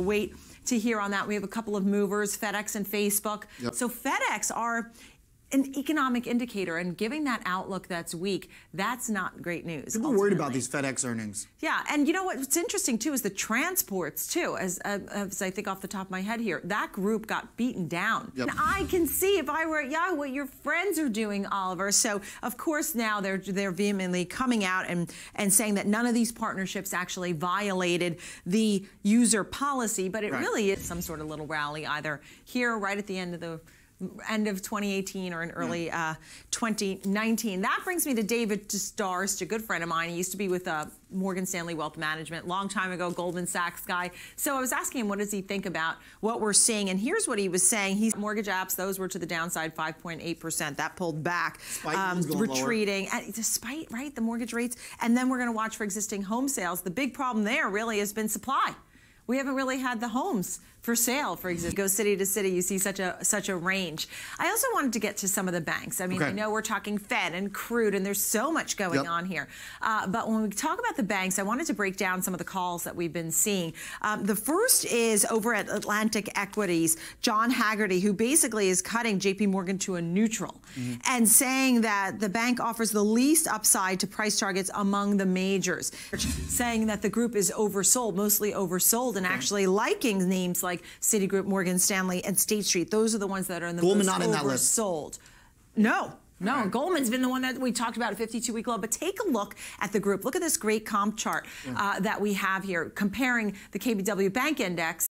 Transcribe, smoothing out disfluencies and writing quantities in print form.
we'll wait to hear on that. We have a couple of movers, FedEx and Facebook. Yep. So FedEx are an economic indicator, and giving that outlook that's weak, that's not great news. People are worried about these FedEx earnings. Yeah, and you know what's interesting too is the transports too, as I think off the top of my head here, that group got beaten down. Yep. And I can see if I were at Yahoo what your friends are doing, Oliver. So of course now they're vehemently coming out and saying that none of these partnerships actually violated the user policy, but it really is some sort of little rally either here right at the end of 2018 or in early 2019. That brings me to David Starst, a good friend of mine. He used to be with Morgan Stanley Wealth Management, long time ago, Goldman Sachs guy. So I was asking him, what does he think about what we're seeing? And here's what he was saying. He's mortgage apps, those were to the downside, 5.8%. That pulled back, retreating, despite, right, the mortgage rates. And then we're going to watch for existing home sales. The big problem there really has been supply. We haven't really had the homes for sale, for example. Go city to city, you see such a range. I also wanted to get to some of the banks. I mean, I know we're talking Fed and crude, and there's so much going on here. But when we talk about the banks, I wanted to break down some of the calls that we've been seeing. The first is over at Atlantic Equities, John Haggerty, who basically is cutting JP Morgan to a neutral and saying that the bank offers the least upside to price targets among the majors, saying that the group is oversold, mostly oversold, and actually liking names like Citigroup, Morgan Stanley, and State Street. Those are the ones that are in the Goldman most not in that list. oversold. No. No, Goldman's been the one that we talked about, a 52-week low. But take a look at the group. Look at this great comp chart that we have here, comparing the KBW Bank Index